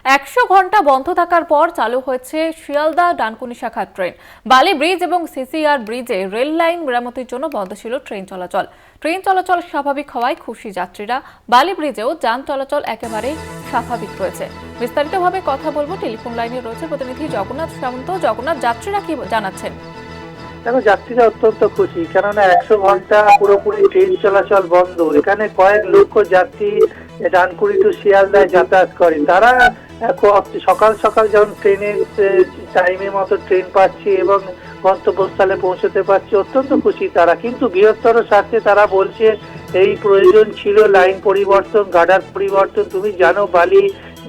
100 ঘন্টা বন্ধ থাকার পর চালু হয়েছে শিয়ালদা ডানকুনি শাখা ট্রেন। বালি ব্রিজ এবং সিসিআর ব্রিজে রেল লাইন মেরামতির জন্য বন্ধ ছিল ট্রেন চলাচল। ট্রেন চলাচল স্বাভাবিক হওয়ায় খুশি যাত্রীরা। বালি ব্রিজেও যান চলাচল একেবারে স্বাভাবিক রয়েছে। বিস্তারিতভাবে কথা বলবো, টেলিফোন লাইনে রয়েছে প্রতিনিধি জগন্নাথ সামন্ত। জগন্নাথ, যাত্রীরা কি জানাচ্ছেন? দেখো, যাত্রীরা অত্যন্ত খুশি, কেননা 100 ঘন্টা পুরোপুরি ট্রেন চলাচল বন্ধ। এখানে কয়েক লক্ষ যাত্রী ডানকুনি টু শিয়ালদায় যাতায়াত করে। তারা সকাল সকাল যখন ট্রেনের টাইমে মতো ট্রেন পাচ্ছে এবং গন্তব্যস্থলে পৌঁছতে পারছে, অত্যন্ত খুশি তারা। কিন্তু বৃহত্তর স্বার্থে তারা বলছে এই প্রয়োজন ছিল লাইন পরিবর্তন, গার্ডার পরিবর্তন। তুমি জানো, বালি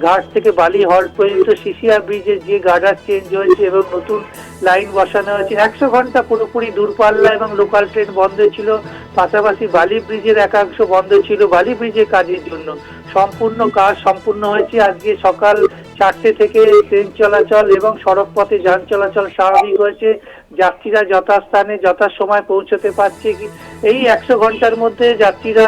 ঘাট থেকে বালি হল্ট পর্যন্ত সিসিআর ব্রিজের যে গার্ডার চেঞ্জ হয়েছে এবং নতুন লাইন বসানো হয়েছে। 100 ঘন্টা পুরোপুরি দূরপাল্লা এবং লোকাল ট্রেন বন্ধ ছিল। পাশাপাশি বালি ব্রিজের একাংশ বন্ধ ছিল বালি ব্রিজের কাজের জন্য। সম্পূর্ণ কাজ সম্পূর্ণ হয়েছে। আজকে সকাল 4টে থেকে ট্রেন চলাচল এবং সড়ক পথে যান চলাচল স্বাভাবিক হয়েছে। যাত্রীরা যথাস্থানে যথাসময় পৌঁছতে পারছে। এই 100 ঘন্টার মধ্যে যাত্রীরা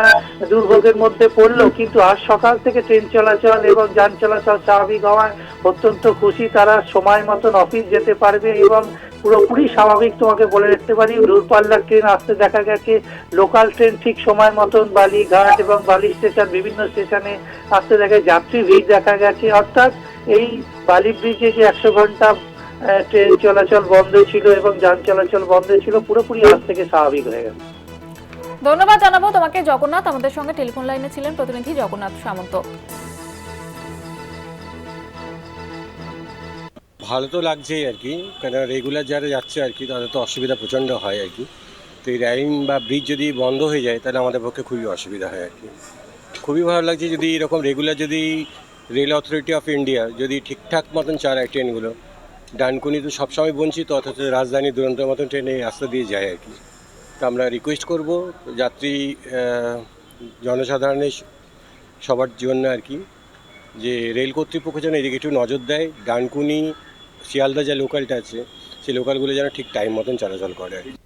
দুর্ভোগের মধ্যে পড়লো, কিন্তু আজ সকাল থেকে ট্রেন চলাচল এবং যান চলাচল স্বাভাবিক হওয়ায় অত্যন্ত খুশি তারা। সময় মতন অফিস যেতে পারবে এবং পুরোপুরি স্বাভাবিক। তোমাকে বলে রাখতে পারি, দূরপাল্লার ট্রেন আসতে দেখা গেছে, লোকাল ট্রেন ঠিক সময় মতন বালিঘাট এবং বালি স্টেশন বিভিন্ন স্টেশনে আসতে দেখা, যাত্রী ভিড় দেখা গেছে। অর্থাৎ এই বালি ব্রিজে যে 100 ঘন্টা ট্রেন চলাচল বন্ধ ছিল এবং যান চলাচল বন্ধ ছিল, পুরোপুরি আজ থেকে স্বাভাবিক হয়ে গেছে। ধন্যবাদ জানাবো তোমাকে জগন্নাথ। আমাদের সঙ্গে টেলিফোন লাইনে ছিলেন প্রতিনিধি জগন্নাথ সামন্ত। ভালো তো লাগছেই আর কি, কারণ রেগুলার যারা যাচ্ছে আর কি তাদের তো অসুবিধা প্রচণ্ড হয় আর কি। তো এই লাইন বা ব্রিজ যদি বন্ধ হয়ে যায় তাহলে আমাদের পক্ষে খুবই অসুবিধা হয় আর কি। খুবই ভালো লাগছে যদি এরকম রেগুলার যদি রেল অথরিটি অফ ইন্ডিয়া যদি ঠিকঠাক মতন চালায় ট্রেনগুলো। ডানকুনি তো সবসময় বঞ্চিত, অথচ রাজধানী দুরন্তর মতন ট্রেন এই রাস্তা দিয়ে যায় আর কি। তো আমরা রিকোয়েস্ট করব যাত্রী জনসাধারণের সবার জন্য আর কি, যে রেল কর্তৃপক্ষ যেন এদিকে একটু নজর দেয়। ডানকুনি শিয়ালদা যে লোকালটা আছে সেই লোকালগুলো যেন ঠিক টাইম মতন চলাচল করে আর কি।